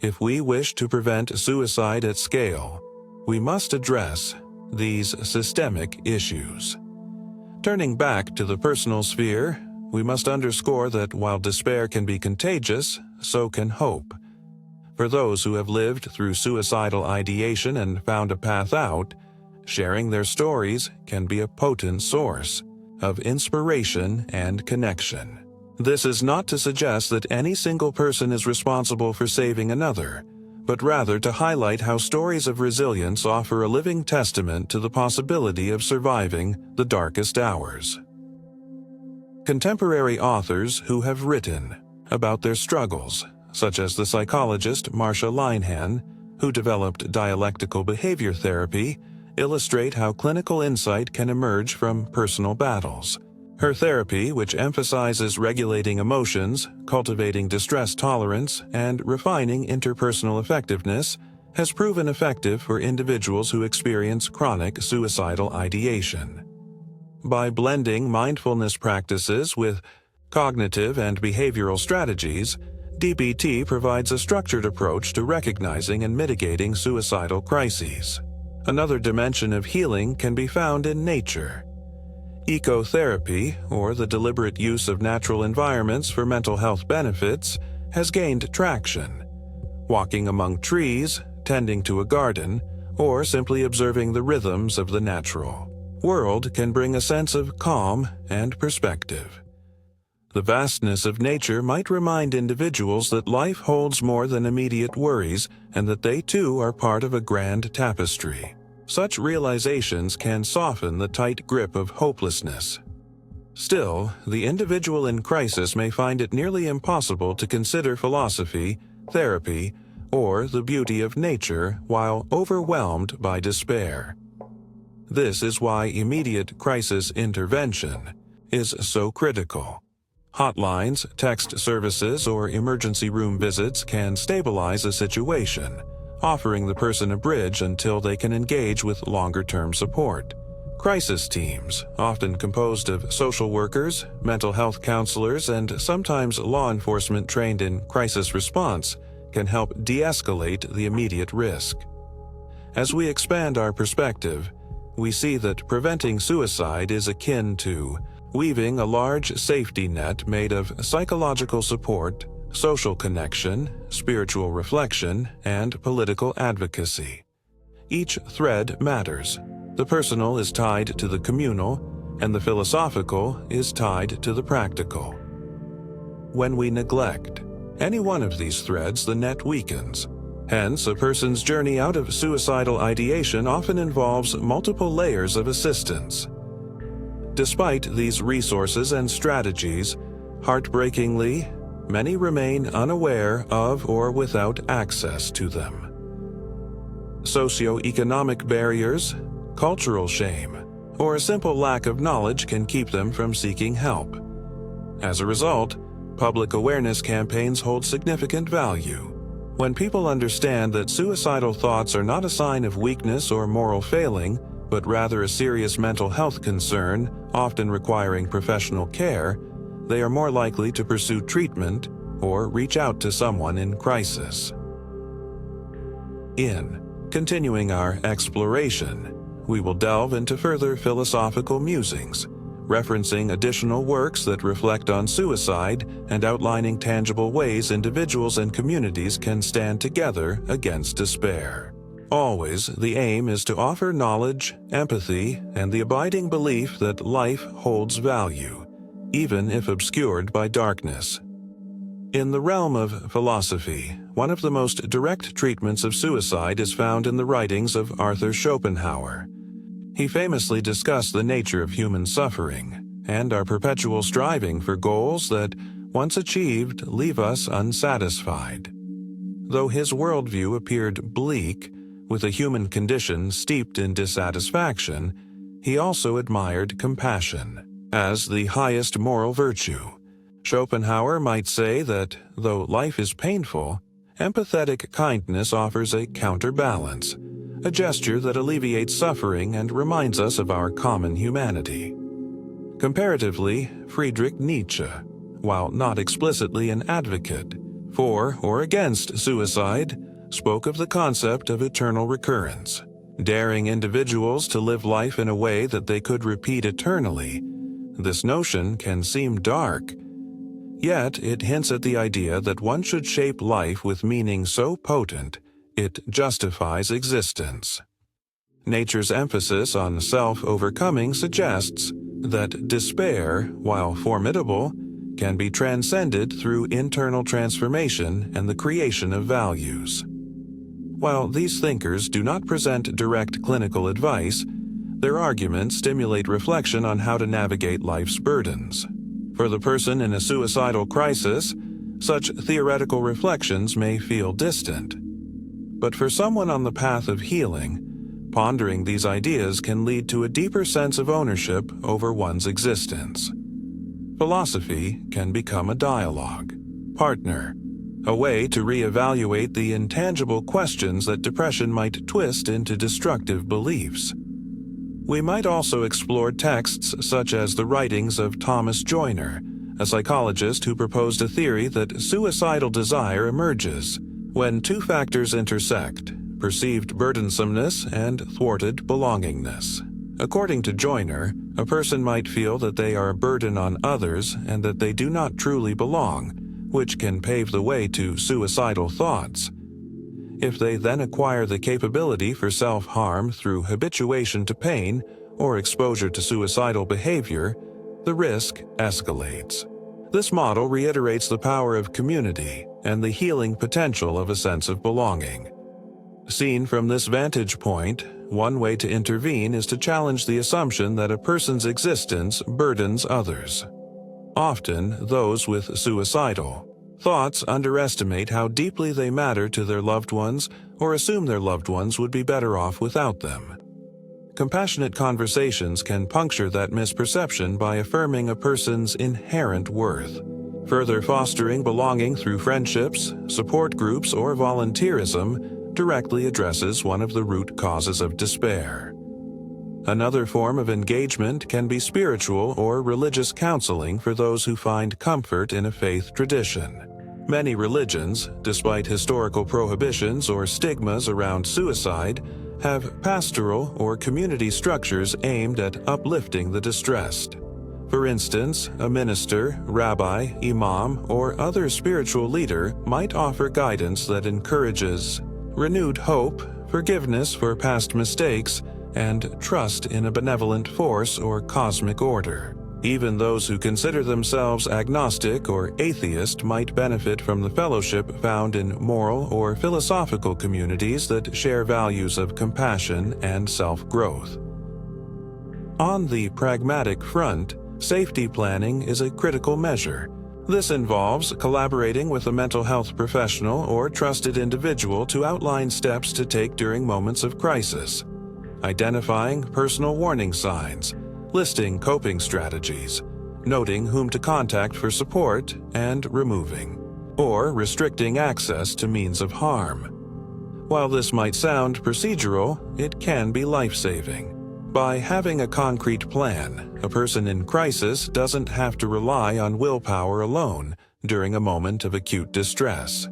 If we wish to prevent suicide at scale, we must address these systemic issues. Turning back to the personal sphere, we must underscore that while despair can be contagious, so can hope. For those who have lived through suicidal ideation and found a path out, sharing their stories can be a potent source of inspiration and connection. This is not to suggest that any single person is responsible for saving another, but rather to highlight how stories of resilience offer a living testament to the possibility of surviving the darkest hours. Contemporary authors who have written about their struggles, such as the psychologist Marsha Linehan, who developed dialectical behavior therapy, illustrate how clinical insight can emerge from personal battles. Her therapy, which emphasizes regulating emotions, cultivating distress tolerance, and refining interpersonal effectiveness, has proven effective for individuals who experience chronic suicidal ideation. By blending mindfulness practices with cognitive and behavioral strategies, DBT provides a structured approach to recognizing and mitigating suicidal crises. Another dimension of healing can be found in nature. Ecotherapy, or the deliberate use of natural environments for mental health benefits, has gained traction. Walking among trees, tending to a garden, or simply observing the rhythms of the natural world can bring a sense of calm and perspective. The vastness of nature might remind individuals that life holds more than immediate worries and that they too are part of a grand tapestry. Such realizations can soften the tight grip of hopelessness. Still, the individual in crisis may find it nearly impossible to consider philosophy, therapy, or the beauty of nature while overwhelmed by despair. This is why immediate crisis intervention is so critical. Hotlines, text services, or emergency room visits can stabilize a situation, offering the person a bridge until they can engage with longer-term support. Crisis teams, often composed of social workers, mental health counselors, and sometimes law enforcement trained in crisis response, can help de-escalate the immediate risk. As we expand our perspective, we see that preventing suicide is akin to weaving a large safety net made of psychological support, social connection, spiritual reflection, and political advocacy. Each thread matters. The personal is tied to the communal, and the philosophical is tied to the practical. When we neglect any one of these threads, the net weakens. Hence, a person's journey out of suicidal ideation often involves multiple layers of assistance. Despite these resources and strategies, heartbreakingly, many remain unaware of or without access to them. Socioeconomic barriers, cultural shame, or a simple lack of knowledge can keep them from seeking help. As a result, public awareness campaigns hold significant value. When people understand that suicidal thoughts are not a sign of weakness or moral failing, but rather a serious mental health concern, often requiring professional care, they are more likely to pursue treatment or reach out to someone in crisis. In continuing our exploration, we will delve into further philosophical musings, referencing additional works that reflect on suicide and outlining tangible ways individuals and communities can stand together against despair. Always, the aim is to offer knowledge, empathy, and the abiding belief that life holds value, even if obscured by darkness. In the realm of philosophy, one of the most direct treatments of suicide is found in the writings of Arthur Schopenhauer. He famously discussed the nature of human suffering and our perpetual striving for goals that, once achieved, leave us unsatisfied. Though his worldview appeared bleak, with a human condition steeped in dissatisfaction, he also admired compassion as the highest moral virtue. Schopenhauer might say that, though life is painful, empathetic kindness offers a counterbalance, a gesture that alleviates suffering and reminds us of our common humanity. Comparatively, Friedrich Nietzsche, while not explicitly an advocate for or against suicide, spoke of the concept of eternal recurrence, daring individuals to live life in a way that they could repeat eternally. This notion can seem dark, yet it hints at the idea that one should shape life with meaning so potent it justifies existence. Nature's emphasis on self-overcoming suggests that despair, while formidable, can be transcended through internal transformation and the creation of values. While these thinkers do not present direct clinical advice, their arguments stimulate reflection on how to navigate life's burdens. For the person in a suicidal crisis, such theoretical reflections may feel distant. But for someone on the path of healing, pondering these ideas can lead to a deeper sense of ownership over one's existence. Philosophy can become a dialogue, partner, a way to reevaluate the intangible questions that depression might twist into destructive beliefs. We might also explore texts such as the writings of Thomas Joyner, a psychologist who proposed a theory that suicidal desire emerges when two factors intersect: perceived burdensomeness and thwarted belongingness. According to Joyner, a person might feel that they are a burden on others and that they do not truly belong, which can pave the way to suicidal thoughts. If they then acquire the capability for self-harm through habituation to pain or exposure to suicidal behavior, the risk escalates. This model reiterates the power of community and the healing potential of a sense of belonging. Seen from this vantage point, one way to intervene is to challenge the assumption that a person's existence burdens others. Often, those with suicidal thoughts underestimate how deeply they matter to their loved ones or assume their loved ones would be better off without them. Compassionate conversations can puncture that misperception by affirming a person's inherent worth. Further fostering belonging through friendships, support groups, or volunteerism directly addresses one of the root causes of despair. Another form of engagement can be spiritual or religious counseling for those who find comfort in a faith tradition. Many religions, despite historical prohibitions or stigmas around suicide, have pastoral or community structures aimed at uplifting the distressed. For instance, a minister, rabbi, imam, or other spiritual leader might offer guidance that encourages renewed hope, forgiveness for past mistakes, and trust in a benevolent force or cosmic order. Even those who consider themselves agnostic or atheist might benefit from the fellowship found in moral or philosophical communities that share values of compassion and self-growth. On the pragmatic front, safety planning is a critical measure. This involves collaborating with a mental health professional or trusted individual to outline steps to take during moments of crisis, identifying personal warning signs, listing coping strategies, noting whom to contact for support, and removing or restricting access to means of harm. While this might sound procedural, it can be life-saving. By having a concrete plan, a person in crisis doesn't have to rely on willpower alone during a moment of acute distress.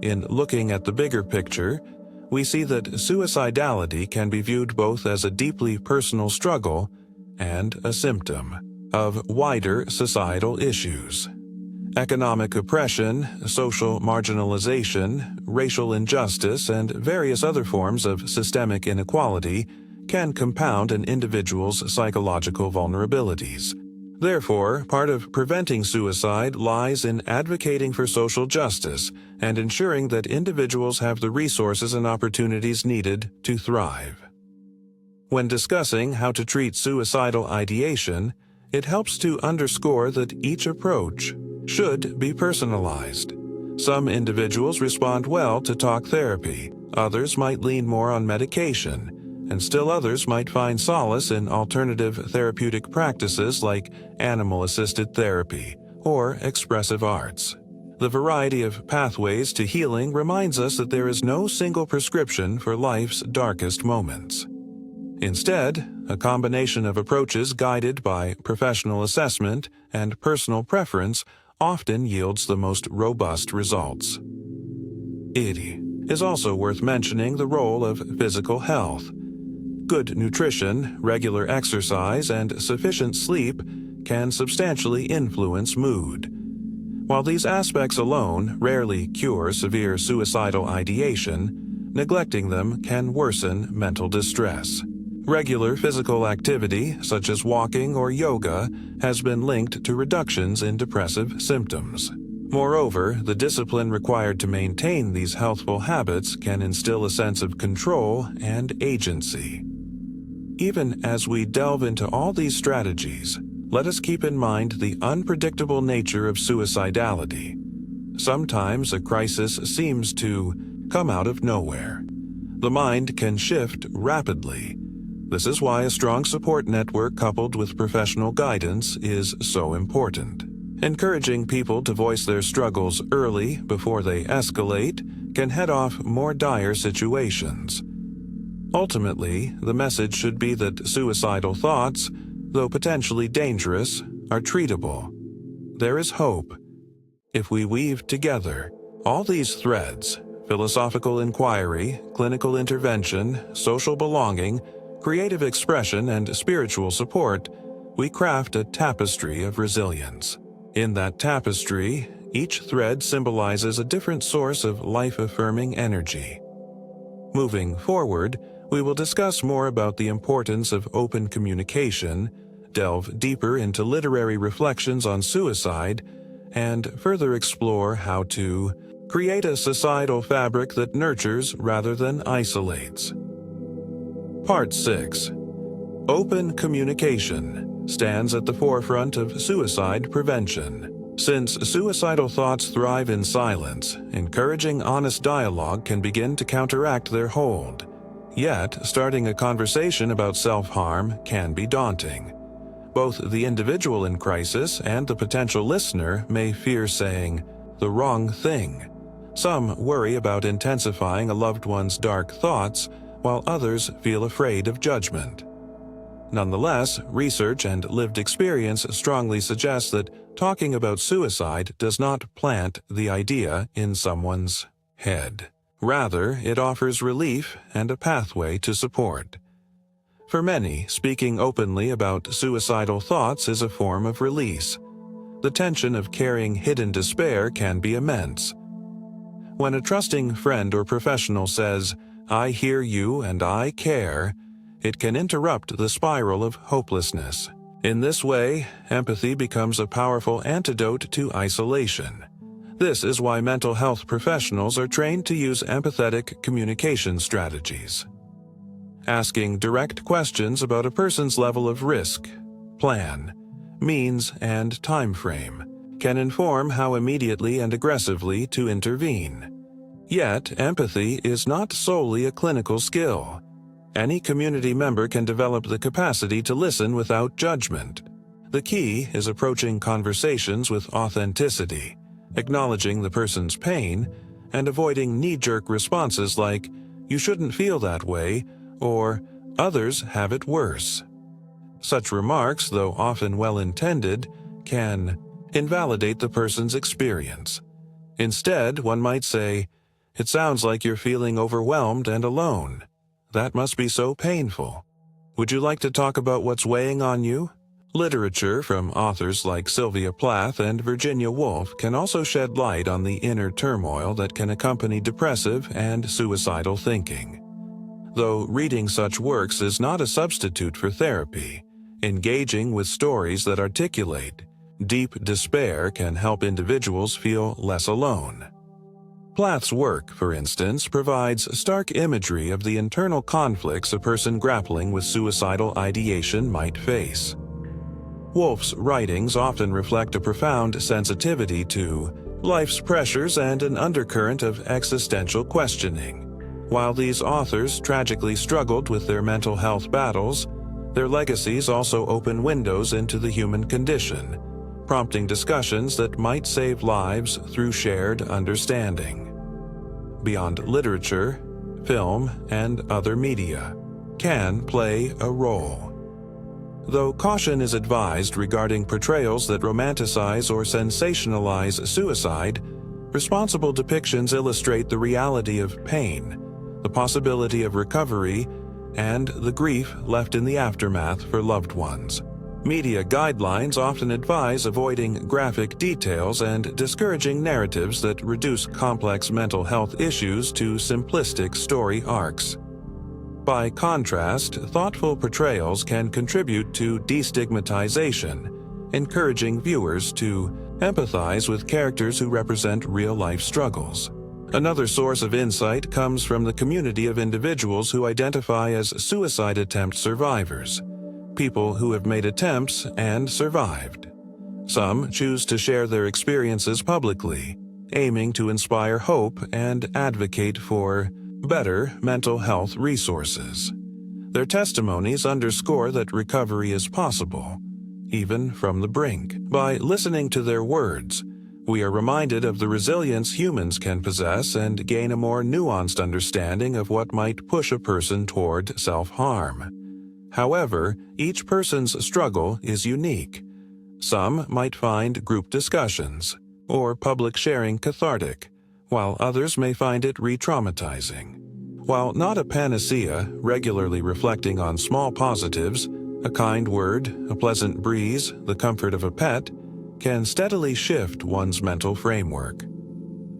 In looking at the bigger picture, we see that suicidality can be viewed both as a deeply personal struggle and a symptom of wider societal issues. Economic oppression, social marginalization, racial injustice, and various other forms of systemic inequality can compound an individual's psychological vulnerabilities. Therefore, part of preventing suicide lies in advocating for social justice and ensuring that individuals have the resources and opportunities needed to thrive. When discussing how to treat suicidal ideation, it helps to underscore that each approach should be personalized. Some individuals respond well to talk therapy, others might lean more on medication, and still others might find solace in alternative therapeutic practices like animal-assisted therapy or expressive arts. The variety of pathways to healing reminds us that there is no single prescription for life's darkest moments. Instead, a combination of approaches guided by professional assessment and personal preference often yields the most robust results. It is also worth mentioning the role of physical health. Good nutrition, regular exercise, and sufficient sleep can substantially influence mood. While these aspects alone rarely cure severe suicidal ideation, neglecting them can worsen mental distress. Regular physical activity, such as walking or yoga, has been linked to reductions in depressive symptoms. Moreover, the discipline required to maintain these healthful habits can instill a sense of control and agency. Even as we delve into all these strategies, let us keep in mind the unpredictable nature of suicidality. Sometimes a crisis seems to come out of nowhere. The mind can shift rapidly. This is why a strong support network coupled with professional guidance is so important. Encouraging people to voice their struggles early before they escalate can head off more dire situations. Ultimately, the message should be that suicidal thoughts, though potentially dangerous, are treatable. There is hope. If we weave together all these threads, philosophical inquiry, clinical intervention, social belonging, creative expression, and spiritual support, we craft a tapestry of resilience. In that tapestry, Each thread symbolizes a different source of life-affirming energy. Moving forward, we will discuss more about the importance of open communication, delve deeper into literary reflections on suicide, and further explore how to create a societal fabric that nurtures rather than isolates. Part 6. Open communication stands at the forefront of suicide prevention. Since suicidal thoughts thrive in silence, encouraging honest dialogue can begin to counteract their hold. Yet, starting a conversation about self-harm can be daunting. Both the individual in crisis and the potential listener may fear saying the wrong thing. Some worry about intensifying a loved one's dark thoughts, while others feel afraid of judgment. Nonetheless, research and lived experience strongly suggest that talking about suicide does not plant the idea in someone's head. Rather, it offers relief and a pathway to support. For many, speaking openly about suicidal thoughts is a form of release. The tension of carrying hidden despair can be immense. When a trusting friend or professional says, "I hear you and I care," it can interrupt the spiral of hopelessness. In this way, empathy becomes a powerful antidote to isolation. This is why mental health professionals are trained to use empathetic communication strategies. Asking direct questions about a person's level of risk, plan, means, and time frame can inform how immediately and aggressively to intervene. Yet, empathy is not solely a clinical skill. Any community member can develop the capacity to listen without judgment. The key is approaching conversations with authenticity, acknowledging the person's pain, and avoiding knee-jerk responses like, "You shouldn't feel that way," or "Others have it worse." Such remarks, though often well-intended, can invalidate the person's experience. Instead, one might say, "It sounds like you're feeling overwhelmed and alone. That must be so painful. Would you like to talk about what's weighing on you?" Literature from authors like Sylvia Plath and Virginia Woolf can also shed light on the inner turmoil that can accompany depressive and suicidal thinking. Though reading such works is not a substitute for therapy, engaging with stories that articulate deep despair can help individuals feel less alone. Plath's work, for instance, provides stark imagery of the internal conflicts a person grappling with suicidal ideation might face. Woolf's writings often reflect a profound sensitivity to life's pressures and an undercurrent of existential questioning. While these authors tragically struggled with their mental health battles, their legacies also open windows into the human condition, prompting discussions that might save lives through shared understanding. Beyond literature, film, and other media can play a role. Though caution is advised regarding portrayals that romanticize or sensationalize suicide, responsible depictions illustrate the reality of pain, the possibility of recovery, and the grief left in the aftermath for loved ones. Media guidelines often advise avoiding graphic details and discouraging narratives that reduce complex mental health issues to simplistic story arcs. By contrast, thoughtful portrayals can contribute to destigmatization, encouraging viewers to empathize with characters who represent real-life struggles. Another source of insight comes from the community of individuals who identify as suicide attempt survivors, people who have made attempts and survived. Some choose to share their experiences publicly, aiming to inspire hope and advocate for better mental health resources. Their testimonies underscore that recovery is possible, even from the brink. By listening to their words, we are reminded of the resilience humans can possess and gain a more nuanced understanding of what might push a person toward self-harm. However, each person's struggle is unique. Some might find group discussions or public sharing cathartic, while others may find it re-traumatizing. While not a panacea, regularly reflecting on small positives, a kind word, a pleasant breeze, the comfort of a pet, can steadily shift one's mental framework.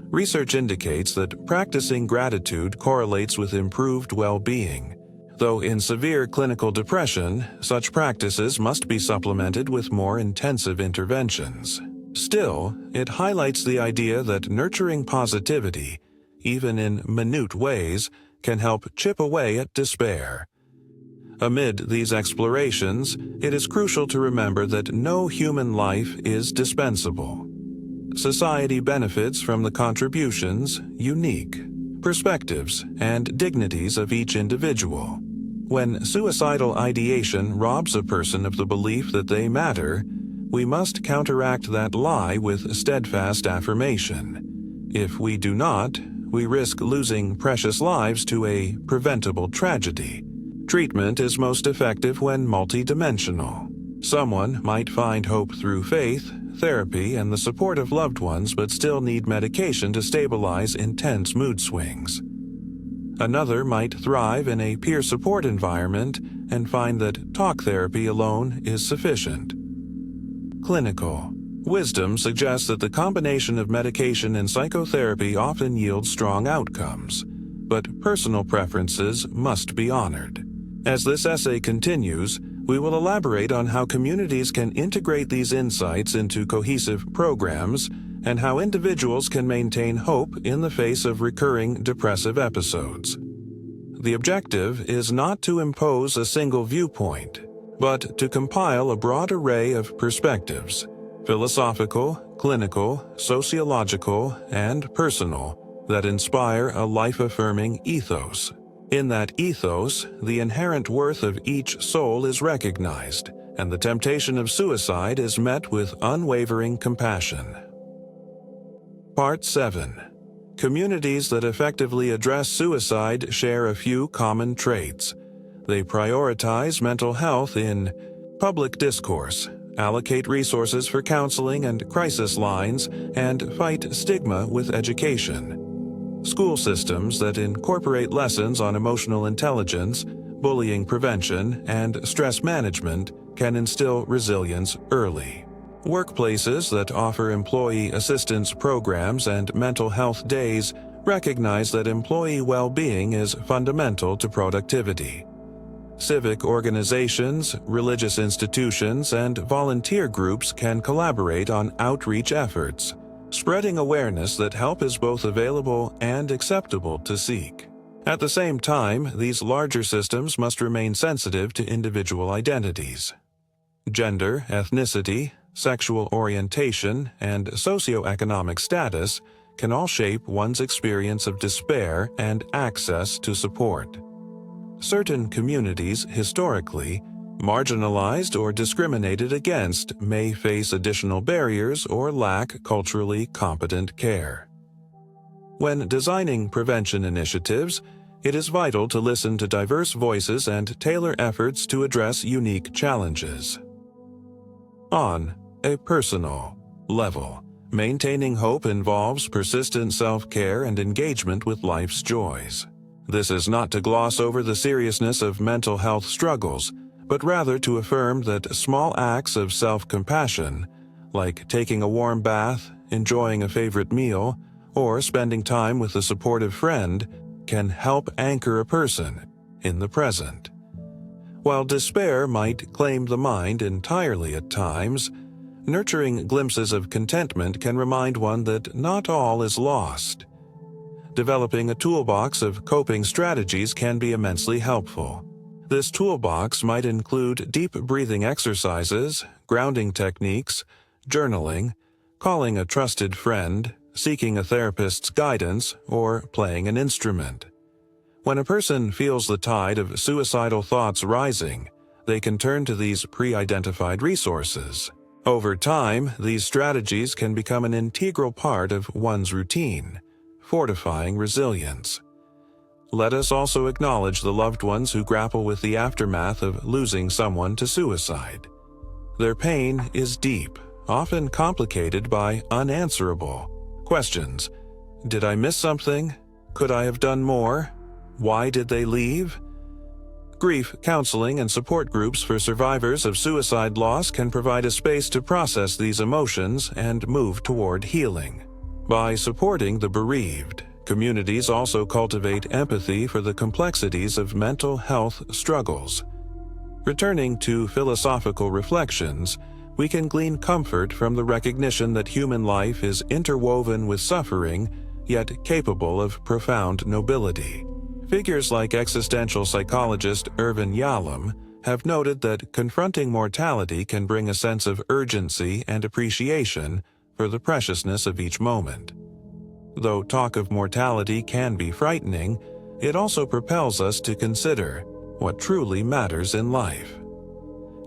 Research indicates that practicing gratitude correlates with improved well-being, though in severe clinical depression, such practices must be supplemented with more intensive interventions. Still, it highlights the idea that nurturing positivity, even in minute ways, can help chip away at despair. Amid these explorations, it is crucial to remember that no human life is dispensable. Society benefits from the contributions, unique perspectives, and dignities of each individual. When suicidal ideation robs a person of the belief that they matter, we must counteract that lie with steadfast affirmation. If we do not, we risk losing precious lives to a preventable tragedy. Treatment is most effective when multidimensional. Someone might find hope through faith, therapy, and the support of loved ones but still need medication to stabilize intense mood swings. Another might thrive in a peer support environment and find that talk therapy alone is sufficient. Clinical wisdom suggests that the combination of medication and psychotherapy often yields strong outcomes, but personal preferences must be honored. As this essay continues, we will elaborate on how communities can integrate these insights into cohesive programs and how individuals can maintain hope in the face of recurring depressive episodes. The objective is not to impose a single viewpoint, but to compile a broad array of perspectives, philosophical, clinical, sociological, and personal, that inspire a life-affirming ethos. In that ethos, the inherent worth of each soul is recognized, and the temptation of suicide is met with unwavering compassion. Part 7. Communities that effectively address suicide share a few common traits. They prioritize mental health in public discourse, allocate resources for counseling and crisis lines, and fight stigma with education. School systems that incorporate lessons on emotional intelligence, bullying prevention, and stress management can instill resilience early. Workplaces that offer employee assistance programs and mental health days recognize that employee well-being is fundamental to productivity. Civic organizations, religious institutions, and volunteer groups can collaborate on outreach efforts, spreading awareness that help is both available and acceptable to seek. At the same time, these larger systems must remain sensitive to individual identities. Gender, ethnicity, sexual orientation, and socioeconomic status can all shape one's experience of despair and access to support. Certain communities, historically, marginalized or discriminated against, may face additional barriers or lack culturally competent care. When designing prevention initiatives, it is vital to listen to diverse voices and tailor efforts to address unique challenges. On a personal level, maintaining hope involves persistent self-care and engagement with life's joys. This is not to gloss over the seriousness of mental health struggles, but rather to affirm that small acts of self-compassion, like taking a warm bath, enjoying a favorite meal, or spending time with a supportive friend, can help anchor a person in the present. While despair might claim the mind entirely at times, nurturing glimpses of contentment can remind one that not all is lost. Developing a toolbox of coping strategies can be immensely helpful. This toolbox might include deep breathing exercises, grounding techniques, journaling, calling a trusted friend, seeking a therapist's guidance, or playing an instrument. When a person feels the tide of suicidal thoughts rising, they can turn to these pre-identified resources. Over time, these strategies can become an integral part of one's routine, fortifying resilience. Let us also acknowledge the loved ones who grapple with the aftermath of losing someone to suicide. Their pain is deep, often complicated by unanswerable questions. Did I miss something? Could I have done more? Why did they leave? Grief counseling and support groups for survivors of suicide loss can provide a space to process these emotions and move toward healing. By supporting the bereaved, communities also cultivate empathy for the complexities of mental health struggles. Returning to philosophical reflections, we can glean comfort from the recognition that human life is interwoven with suffering, yet capable of profound nobility. Figures like existential psychologist Irvin Yalom have noted that confronting mortality can bring a sense of urgency and appreciation for the preciousness of each moment. Though talk of mortality can be frightening, it also propels us to consider what truly matters in life.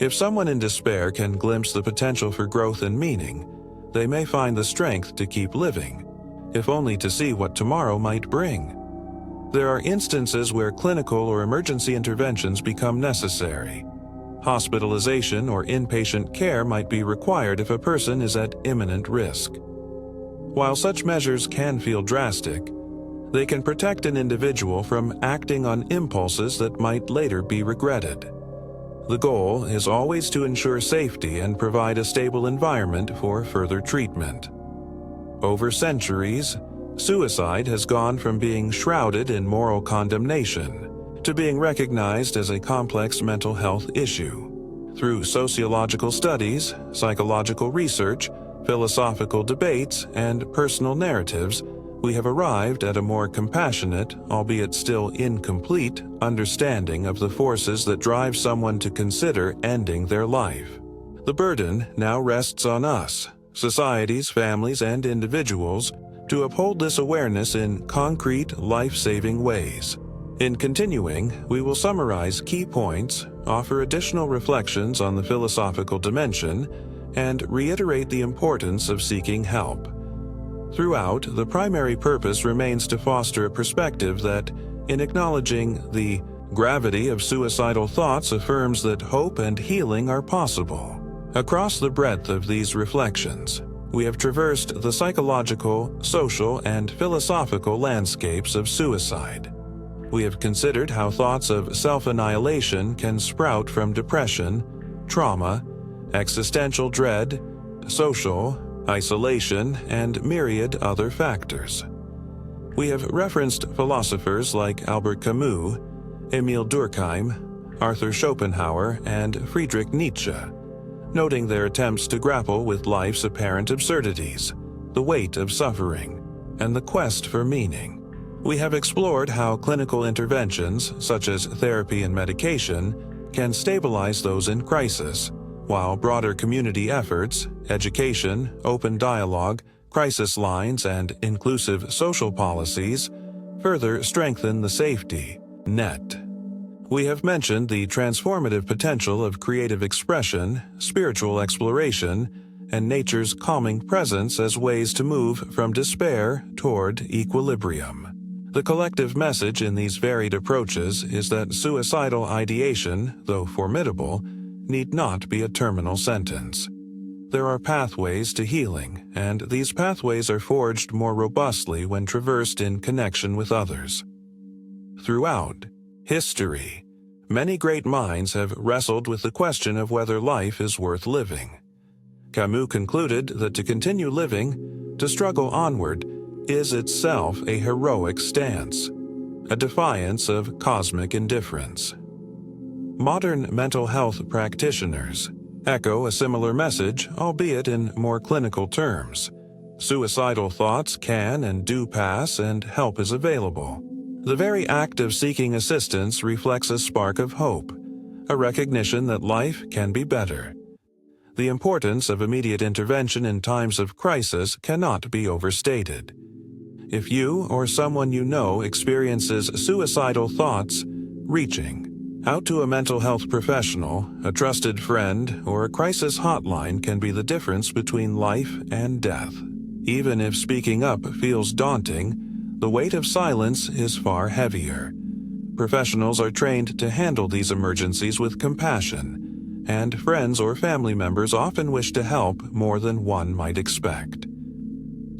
If someone in despair can glimpse the potential for growth and meaning, they may find the strength to keep living, if only to see what tomorrow might bring. There are instances where clinical or emergency interventions become necessary. Hospitalization or inpatient care might be required if a person is at imminent risk. While such measures can feel drastic, they can protect an individual from acting on impulses that might later be regretted. The goal is always to ensure safety and provide a stable environment for further treatment. Over centuries, suicide has gone from being shrouded in moral condemnation to being recognized as a complex mental health issue. Through sociological studies, psychological research, philosophical debates, and personal narratives, we have arrived at a more compassionate, albeit still incomplete, understanding of the forces that drive someone to consider ending their life. The burden now rests on us, societies, families, and individuals, to uphold this awareness in concrete, life-saving ways. In continuing, we will summarize key points, offer additional reflections on the philosophical dimension, and reiterate the importance of seeking help. Throughout, the primary purpose remains to foster a perspective that, in acknowledging the gravity of suicidal thoughts, affirms that hope and healing are possible. Across the breadth of these reflections, we have traversed the psychological, social, and philosophical landscapes of suicide. We have considered how thoughts of self-annihilation can sprout from depression, trauma, existential dread, social isolation, and myriad other factors. We have referenced philosophers like Albert Camus, Emil Durkheim, Arthur Schopenhauer, and Friedrich Nietzsche, noting their attempts to grapple with life's apparent absurdities, the weight of suffering, and the quest for meaning. We have explored how clinical interventions, such as therapy and medication, can stabilize those in crisis, while broader community efforts, education, open dialogue, crisis lines, and inclusive social policies further strengthen the safety net. We have mentioned the transformative potential of creative expression, spiritual exploration, and nature's calming presence as ways to move from despair toward equilibrium. The collective message in these varied approaches is that suicidal ideation, though formidable, need not be a terminal sentence. There are pathways to healing, and these pathways are forged more robustly when traversed in connection with others. Throughout history, many great minds have wrestled with the question of whether life is worth living. Camus concluded that to continue living, to struggle onward, is itself a heroic stance, a defiance of cosmic indifference. Modern mental health practitioners echo a similar message, albeit in more clinical terms. Suicidal thoughts can and do pass, and help is available. The very act of seeking assistance reflects a spark of hope, a recognition that life can be better. The importance of immediate intervention in times of crisis cannot be overstated. If you or someone you know experiences suicidal thoughts, reaching out to a mental health professional, a trusted friend, or a crisis hotline can be the difference between life and death. Even if speaking up feels daunting, the weight of silence is far heavier. Professionals are trained to handle these emergencies with compassion, and friends or family members often wish to help more than one might expect.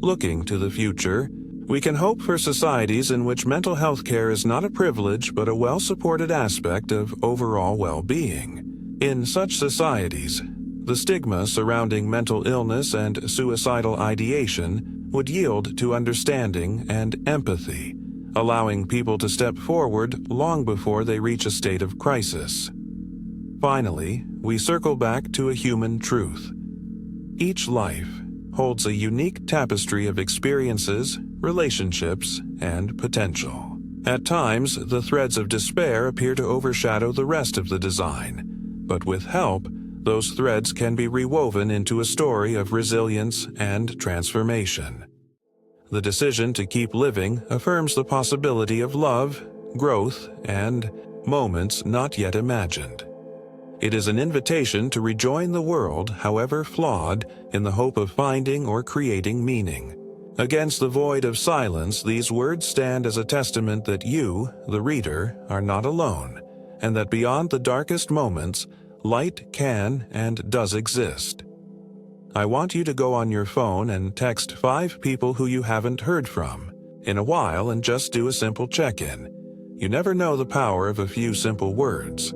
Looking to the future, We can hope for societies in which mental health care is not a privilege but a well-supported aspect of overall well-being. In such societies, the stigma surrounding mental illness and suicidal ideation would yield to understanding and empathy, allowing people to step forward long before they reach a state of crisis. Finally, we circle back to a human truth. Each life holds a unique tapestry of experiences, relationships, and potential. At times, the threads of despair appear to overshadow the rest of the design, but with help, those threads can be rewoven into a story of resilience and transformation. The decision to keep living affirms the possibility of love, growth, and moments not yet imagined. It is an invitation to rejoin the world, however flawed, in the hope of finding or creating meaning. Against the void of silence, these words stand as a testament that you, the reader, are not alone, and that beyond the darkest moments, light can and does exist. I want you to go on your phone and text 5 people who you haven't heard from in a while and just do a simple check-in. You never know the power of a few simple words.